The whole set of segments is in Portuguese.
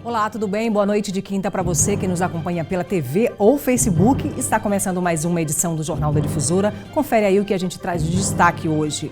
Olá, tudo bem? Boa noite de quinta para você que nos acompanha pela TV ou Facebook. Está começando mais uma edição do Jornal da Difusora. Confere aí o que a gente traz de destaque hoje.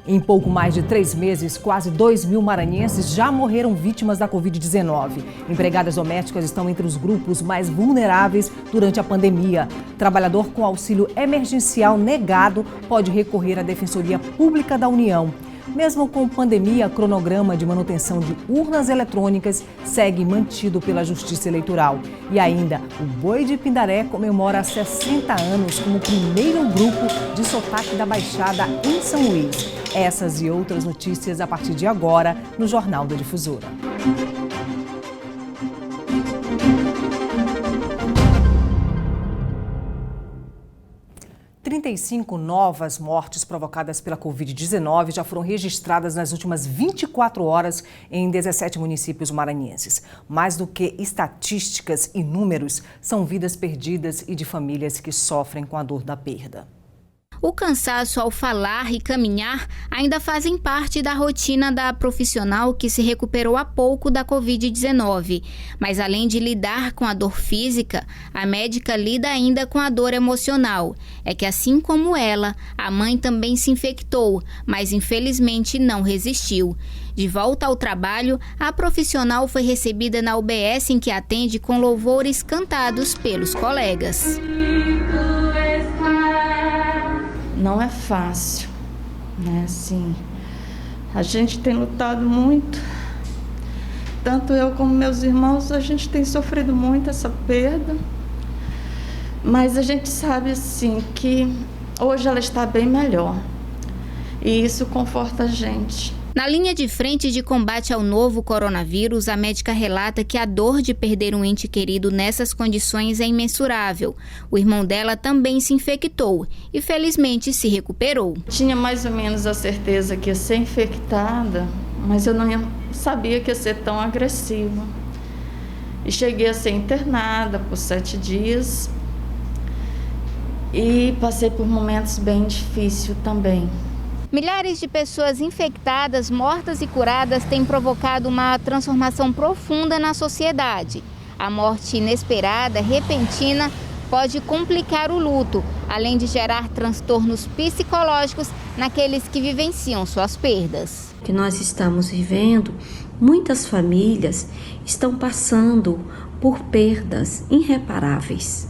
Em pouco mais de 3 meses, quase 2.000 maranhenses já morreram vítimas da Covid-19. Empregadas domésticas estão entre os grupos mais vulneráveis durante a pandemia. Trabalhador com auxílio emergencial negado pode recorrer à Defensoria Pública da União. Mesmo com pandemia, cronograma de manutenção de urnas eletrônicas segue mantido pela Justiça Eleitoral. E ainda, o Boi de Pindaré comemora 60 anos como o primeiro grupo de sotaque da Baixada em São Luís. Essas e outras notícias a partir de agora no Jornal da Difusora. 35 novas mortes provocadas pela Covid-19 já foram registradas nas últimas 24 horas em 17 municípios maranhenses. Mais do que estatísticas e números, são vidas perdidas e de famílias que sofrem com a dor da perda. O cansaço ao falar e caminhar ainda fazem parte da rotina da profissional que se recuperou há pouco da Covid-19. Mas além de lidar com a dor física, a médica lida ainda com a dor emocional. É que assim como ela, a mãe também se infectou, mas infelizmente não resistiu. De volta ao trabalho, a profissional foi recebida na UBS em que atende com louvores cantados pelos colegas. Não é fácil, né? Assim, a gente tem lutado muito, tanto eu como meus irmãos, a gente tem sofrido muito essa perda, mas a gente sabe, assim, que hoje ela está bem melhor e isso conforta a gente. Na linha de frente de combate ao novo coronavírus, a médica relata que a dor de perder um ente querido nessas condições é imensurável. O irmão dela também se infectou e felizmente se recuperou. Tinha mais ou menos a certeza que ia ser infectada, mas eu não sabia que ia ser tão agressiva. E cheguei a ser internada por 7 dias e passei por momentos bem difíceis também. Milhares de pessoas infectadas, mortas e curadas têm provocado uma transformação profunda na sociedade. A morte inesperada, repentina, pode complicar o luto, além de gerar transtornos psicológicos naqueles que vivenciam suas perdas. Que nós estamos vivendo, muitas famílias estão passando por perdas irreparáveis,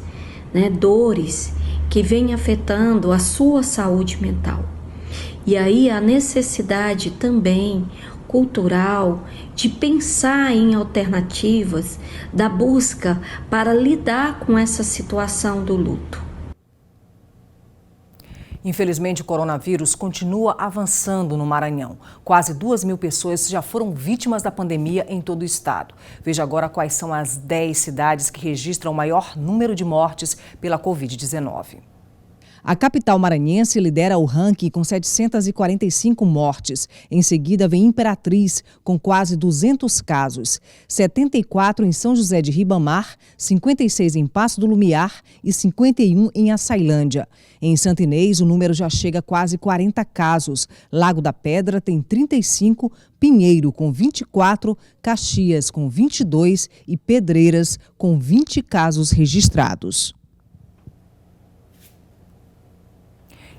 né? Dores que vêm afetando a sua saúde mental. E aí a necessidade também cultural de pensar em alternativas, da busca para lidar com essa situação do luto. Infelizmente, o coronavírus continua avançando no Maranhão. Quase 2.000 pessoas já foram vítimas da pandemia em todo o estado. Veja agora quais são as 10 cidades que registram o maior número de mortes pela Covid-19. A capital maranhense lidera o ranking com 745 mortes. Em seguida vem Imperatriz, com quase 200 casos. 74 em São José de Ribamar, 56 em Passo do Lumiar e 51 em Açailândia. Em Santo Inês, o número já chega a quase 40 casos. Lago da Pedra tem 35, Pinheiro com 24, Caxias com 22 e Pedreiras com 20 casos registrados.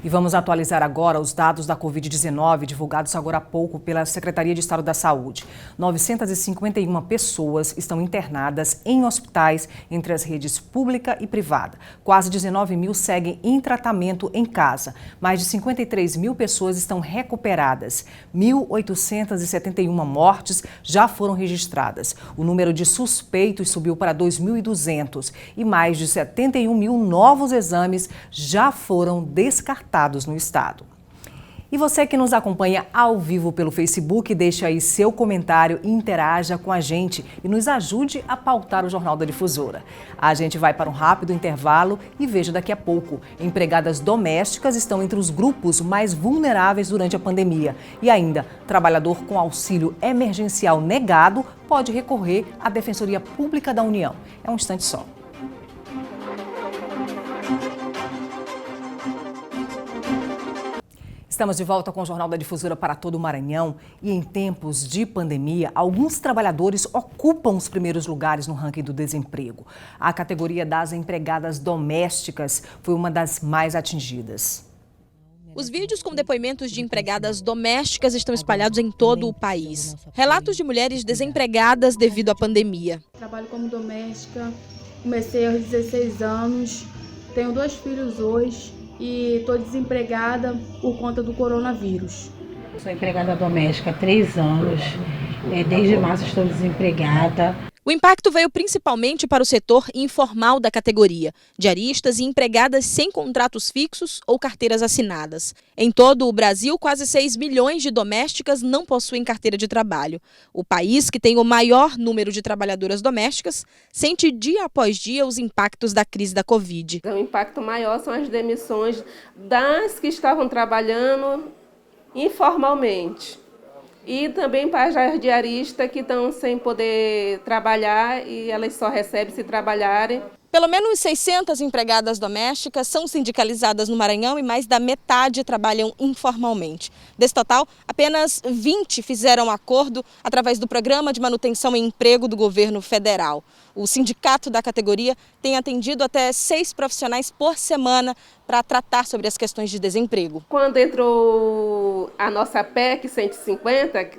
E vamos atualizar agora os dados da Covid-19 divulgados agora há pouco pela Secretaria de Estado da Saúde. 951 pessoas estão internadas em hospitais entre as redes pública e privada. Quase 19.000 seguem em tratamento em casa. Mais de 53.000 pessoas estão recuperadas. 1.871 mortes já foram registradas. O número de suspeitos subiu para 2.200 e mais de 71.000 novos exames já foram descartados no estado. E você que nos acompanha ao vivo pelo Facebook, deixe aí seu comentário e interaja com a gente e nos ajude a pautar o Jornal da Difusora. A gente vai para um rápido intervalo e veja daqui a pouco. Empregadas domésticas estão entre os grupos mais vulneráveis durante a pandemia. E ainda, trabalhador com auxílio emergencial negado pode recorrer à Defensoria Pública da União. É um instante só. Estamos de volta com o Jornal da Difusora para todo o Maranhão e em tempos de pandemia, alguns trabalhadores ocupam os primeiros lugares no ranking do desemprego. A categoria das empregadas domésticas foi uma das mais atingidas. Os vídeos com depoimentos de empregadas domésticas estão espalhados em todo o país. Relatos de mulheres desempregadas devido à pandemia. Trabalho como doméstica, comecei aos 16 anos, tenho 2 filhos hoje. E estou desempregada por conta do coronavírus. Sou empregada doméstica há 3 anos, desde março estou desempregada. O impacto veio principalmente para o setor informal da categoria, diaristas e empregadas sem contratos fixos ou carteiras assinadas. Em todo o Brasil, quase 6 milhões de domésticas não possuem carteira de trabalho. O país, que tem o maior número de trabalhadoras domésticas, sente dia após dia os impactos da crise da Covid. O impacto maior são as demissões das que estavam trabalhando informalmente. E também para as diaristas que estão sem poder trabalhar e elas só recebem se trabalharem. Pelo menos 600 empregadas domésticas são sindicalizadas no Maranhão e mais da metade trabalham informalmente. Desse total, apenas 20 fizeram acordo através do Programa de Manutenção e Emprego do governo federal. O sindicato da categoria tem atendido até 6 profissionais por semana para tratar sobre as questões de desemprego. Quando entrou a nossa PEC 150,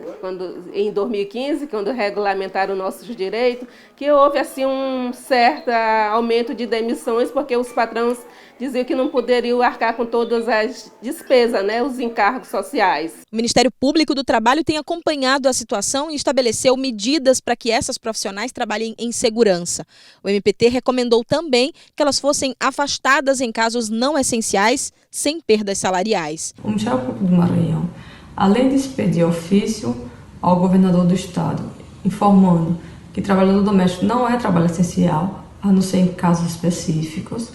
em 2015, quando regulamentaram os nossos direitos, que houve assim um certo aumento de demissões, porque os patrões diziam que não poderiam arcar com todas as despesas, os encargos sociais. O Ministério Público do Trabalho tem acompanhado a situação e estabeleceu medidas para que essas profissionais trabalhem em segurança. O MPT recomendou também que elas fossem afastadas em casos não essenciais, sem perdas salariais. O Ministério Público do Maranhão, além de expedir ofício ao governador do estado, informando que trabalhador doméstico não é trabalho essencial, a não ser em casos específicos,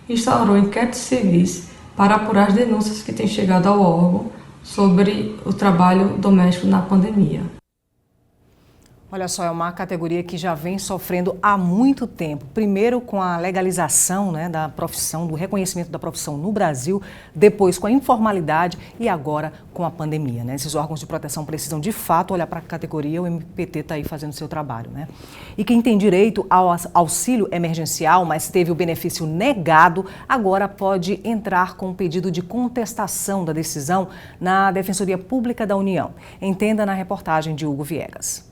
instaurou inquéritos civis para apurar as denúncias que têm chegado ao órgão sobre o trabalho doméstico na pandemia. Olha só, é uma categoria que já vem sofrendo há muito tempo. Primeiro com a legalização da profissão, do reconhecimento da profissão no Brasil, depois com a informalidade e agora com a pandemia. Esses órgãos de proteção precisam de fato olhar para a categoria, o MPT está aí fazendo seu trabalho. E quem tem direito ao auxílio emergencial, mas teve o benefício negado, agora pode entrar com um pedido de contestação da decisão na Defensoria Pública da União. Entenda na reportagem de Hugo Viegas.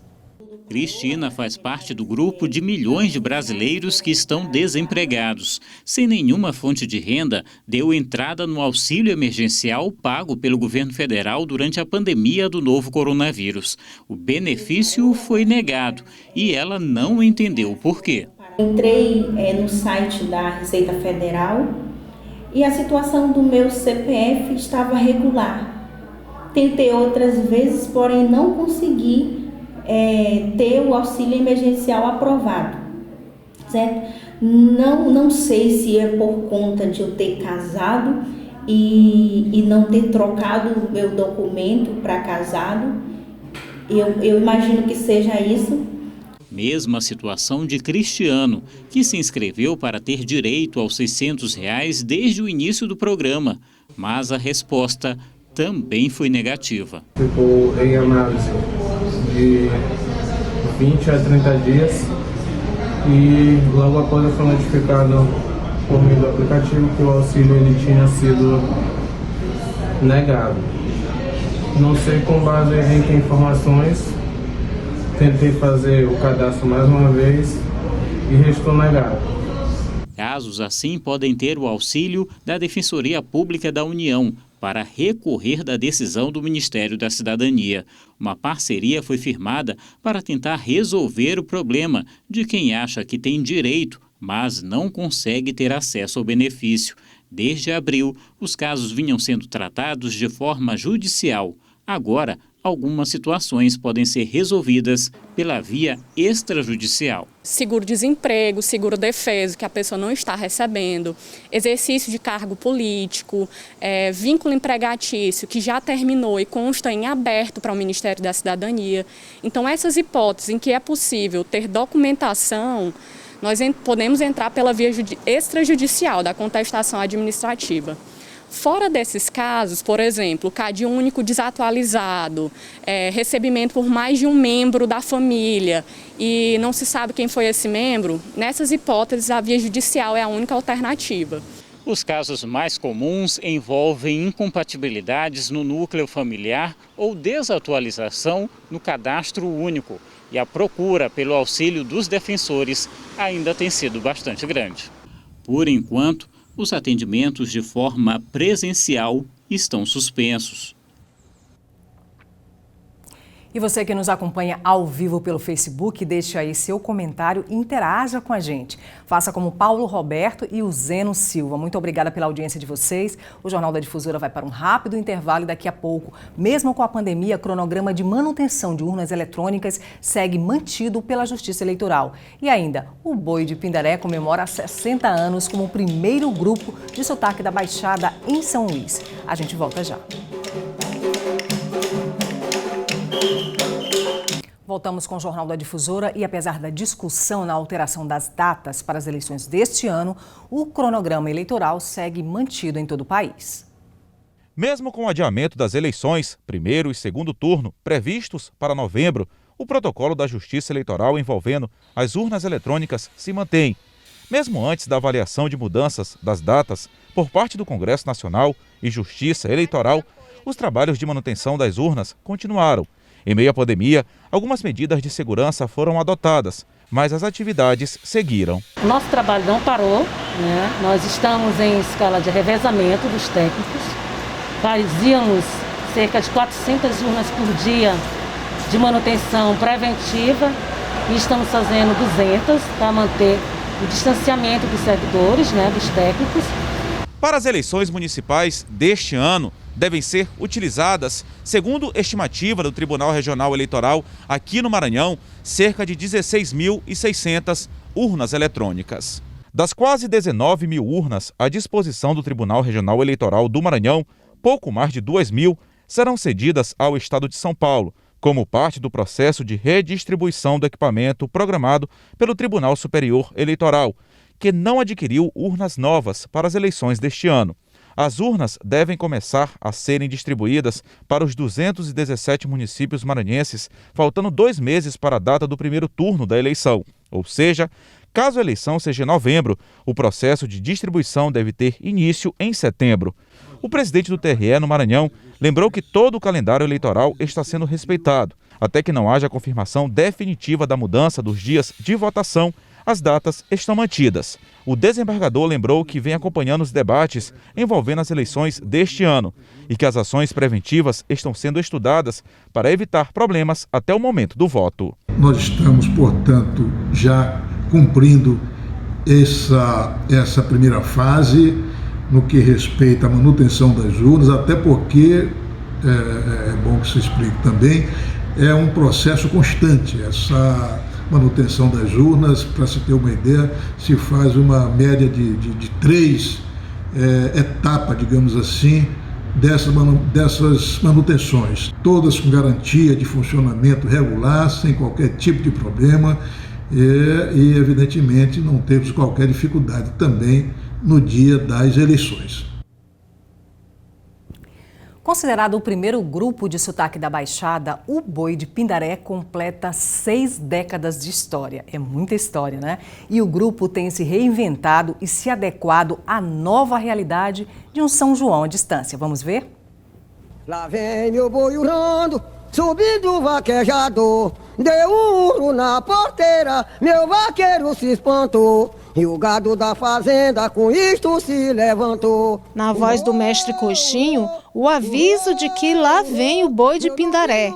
Cristina faz parte do grupo de milhões de brasileiros que estão desempregados. Sem nenhuma fonte de renda, deu entrada no auxílio emergencial pago pelo governo federal durante a pandemia do novo coronavírus. O benefício foi negado e ela não entendeu o porquê. Entrei no site da Receita Federal e a situação do meu CPF estava regular. Tentei outras vezes, porém não consegui ter o auxílio emergencial aprovado, certo? Não sei se é por conta de eu ter casado e não ter trocado o meu documento para casado. Eu imagino que seja isso. Mesma situação de Cristiano, que se inscreveu para ter direito aos R$600 desde o início do programa, mas a resposta também foi negativa. Ficou em análise de 20 a 30 dias e logo após eu fui notificado por meio do aplicativo que o auxílio tinha sido negado. Não sei com base em que informações, tentei fazer o cadastro mais uma vez e restou negado. Casos assim podem ter o auxílio da Defensoria Pública da União para recorrer da decisão do Ministério da Cidadania. Uma parceria foi firmada para tentar resolver o problema de quem acha que tem direito, mas não consegue ter acesso ao benefício. Desde abril, os casos vinham sendo tratados de forma judicial. Agora, algumas situações podem ser resolvidas pela via extrajudicial. Seguro-desemprego, seguro-defeso, que a pessoa não está recebendo, exercício de cargo político, vínculo empregatício, que já terminou e consta em aberto para o Ministério da Cidadania. Então, essas hipóteses em que é possível ter documentação, nós podemos entrar pela via extrajudicial da contestação administrativa. Fora desses casos, por exemplo, CAD único desatualizado, recebimento por mais de um membro da família e não se sabe quem foi esse membro, nessas hipóteses a via judicial é a única alternativa. Os casos mais comuns envolvem incompatibilidades no núcleo familiar ou desatualização no cadastro único. E a procura pelo auxílio dos defensores ainda tem sido bastante grande. Por enquanto, os atendimentos de forma presencial estão suspensos. E você que nos acompanha ao vivo pelo Facebook, deixe aí seu comentário e interaja com a gente. Faça como Paulo Roberto e o Zeno Silva. Muito obrigada pela audiência de vocês. O Jornal da Difusora vai para um rápido intervalo e daqui a pouco, mesmo com a pandemia, o cronograma de manutenção de urnas eletrônicas segue mantido pela Justiça Eleitoral. E ainda, o Boi de Pindaré comemora 60 anos como o primeiro grupo de sotaque da Baixada em São Luís. A gente volta já. Voltamos com o Jornal da Difusora e apesar da discussão na alteração das datas para as eleições deste ano, o cronograma eleitoral segue mantido em todo o país. Mesmo com o adiamento das eleições, primeiro e segundo turno, previstos para novembro, o protocolo da Justiça Eleitoral envolvendo as urnas eletrônicas se mantém. Mesmo antes da avaliação de mudanças das datas por parte do Congresso Nacional e Justiça Eleitoral, os trabalhos de manutenção das urnas continuaram. Em meio à pandemia, algumas medidas de segurança foram adotadas, mas as atividades seguiram. Nosso trabalho não parou, né? Nós estamos em escala de revezamento dos técnicos. Fazíamos cerca de 400 urnas por dia de manutenção preventiva e estamos fazendo 200 para manter o distanciamento dos servidores, né, dos técnicos. Para as eleições municipais deste ano, devem ser utilizadas, segundo estimativa do Tribunal Regional Eleitoral aqui no Maranhão, cerca de 16.600 urnas eletrônicas. Das quase 19 mil urnas à disposição do Tribunal Regional Eleitoral do Maranhão, pouco mais de 2.000 serão cedidas ao Estado de São Paulo, como parte do processo de redistribuição do equipamento programado pelo Tribunal Superior Eleitoral, que não adquiriu urnas novas para as eleições deste ano. As urnas devem começar a serem distribuídas para os 217 municípios maranhenses, faltando 2 meses para a data do primeiro turno da eleição. Ou seja, caso a eleição seja em novembro, o processo de distribuição deve ter início em setembro. O presidente do TRE no Maranhão lembrou que todo o calendário eleitoral está sendo respeitado. Até que não haja confirmação definitiva da mudança dos dias de votação, as datas estão mantidas. O desembargador lembrou que vem acompanhando os debates envolvendo as eleições deste ano e que as ações preventivas estão sendo estudadas para evitar problemas até o momento do voto. Nós estamos, portanto, já cumprindo essa primeira fase no que respeita à manutenção das urnas, até porque, é bom que se explique também, é um processo constante. Essa manutenção das urnas, para se ter uma ideia, se faz uma média de 3 etapas, digamos assim, dessas manutenções, todas com garantia de funcionamento regular, sem qualquer tipo de problema e evidentemente não temos qualquer dificuldade também no dia das eleições. Considerado o primeiro grupo de sotaque da Baixada, o Boi de Pindaré completa 6 décadas de história. É muita história, né? E o grupo tem se reinventado e se adequado à nova realidade de um São João à distância. Vamos ver? Lá vem meu boi urrando, subindo vaquejador. Deu um urro na porteira, meu vaqueiro se espantou. E o gado da fazenda com isto se levantou. Na voz do mestre Coxinho, o aviso de que lá vem o Boi de Pindaré.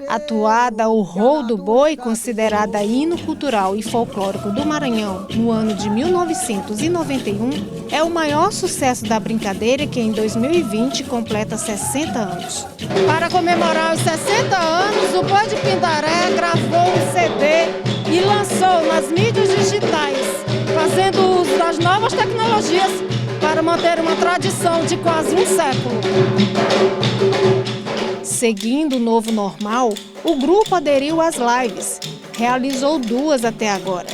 Atuada o Rol do Boi, considerada hino cultural e folclórico do Maranhão no ano de 1991, é o maior sucesso da brincadeira que em 2020 completa 60 anos. Para comemorar os 60 anos, o Boi de Pindaré gravou um CD e lançou nas mídias digitais, fazendo uso das novas tecnologias para manter uma tradição de quase um século. Seguindo o novo normal, o grupo aderiu às lives. Realizou 2 até agora.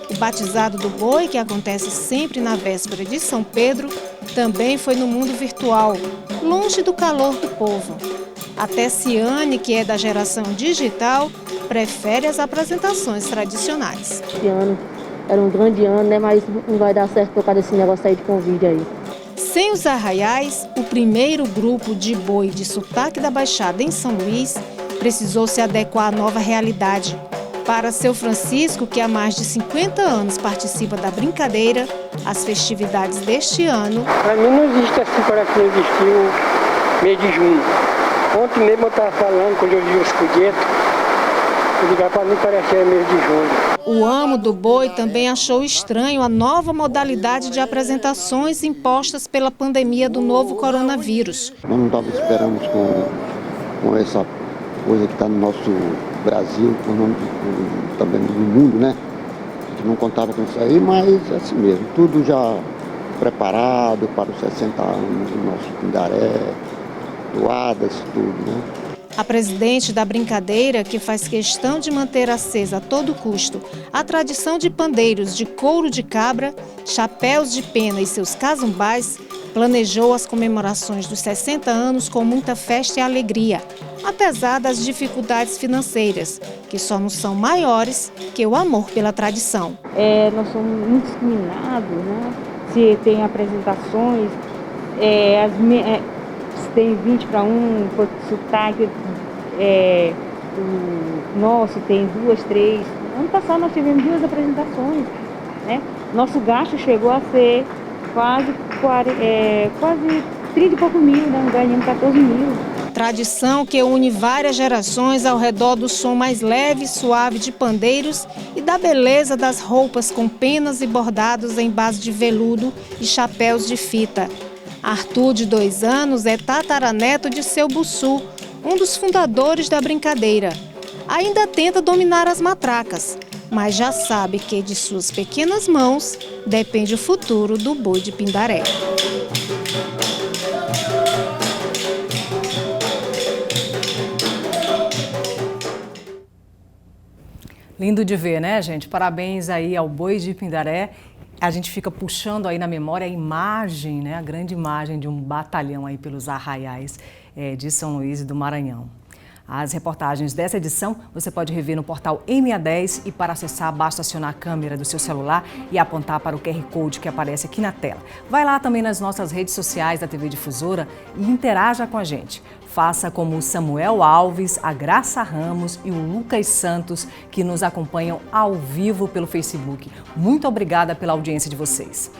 O batizado do boi, que acontece sempre na véspera de São Pedro, também foi no mundo virtual, longe do calor do povo. Até Ciane, que é da geração digital, prefere as apresentações tradicionais. Esse ano era um grande ano, né? Mas não vai dar certo por causa desse negócio aí de Covid aí. Sem os arraiais, o primeiro grupo de boi de sotaque da Baixada em São Luís precisou se adequar à nova realidade. Para seu Francisco, que há mais de 50 anos participa da brincadeira, as festividades deste ano... Para mim não existe assim, parece que não existiu mês de junho. Ontem mesmo eu estava falando, quando eu vi os foguetes, eu digo, para mim parecia mês de junho. O amo do boi também achou estranho a nova modalidade de apresentações impostas pela pandemia do novo coronavírus. Nós não estávamos esperando com essa coisa que está no nosso Brasil, também no mundo, né? A gente não contava com isso aí, mas é assim mesmo, tudo já preparado para os 60 anos do nosso Pindaré, doadas, tudo, né? A presidente da brincadeira, que faz questão de manter acesa a todo custo a tradição de pandeiros de couro de cabra, chapéus de pena e seus casumbais, planejou as comemorações dos 60 anos com muita festa e alegria, apesar das dificuldades financeiras, que só não são maiores que o amor pela tradição. Nós somos muito discriminados, né? Se tem apresentações, se tem 20 para 1, por sotaque, o nosso tem 2, 3. Ano passado nós tivemos 2 apresentações, né? Nosso gasto chegou a ser quase 30 e pouco mil, né? Ganhamos 14 mil. Tradição que une várias gerações ao redor do som mais leve e suave de pandeiros e da beleza das roupas com penas e bordados em base de veludo e chapéus de fita. Arthur, de 2 anos, é tataraneto de seu Bussu, um dos fundadores da brincadeira. Ainda tenta dominar as matracas, mas já sabe que de suas pequenas mãos depende o futuro do boi de Pindaré. Lindo de ver, né, gente? Parabéns aí ao boi de Pindaré. A gente fica puxando aí na memória a imagem, né, a grande imagem de um batalhão aí pelos arraiais de São Luís e do Maranhão. As reportagens dessa edição você pode rever no portal MA10 e para acessar basta acionar a câmera do seu celular e apontar para o QR Code que aparece aqui na tela. Vai lá também nas nossas redes sociais da TV Difusora e interaja com a gente. Faça como o Samuel Alves, a Graça Ramos e o Lucas Santos, que nos acompanham ao vivo pelo Facebook. Muito obrigada pela audiência de vocês.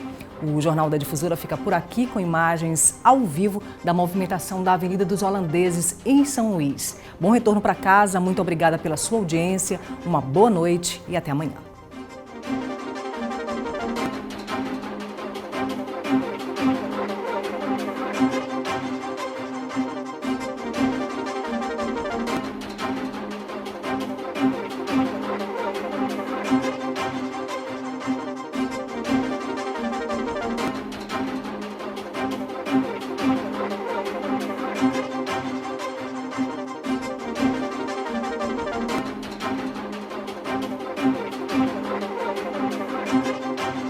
O Jornal da Difusora fica por aqui com imagens ao vivo da movimentação da Avenida dos Holandeses em São Luís. Bom retorno para casa, muito obrigada pela sua audiência, uma boa noite e até amanhã.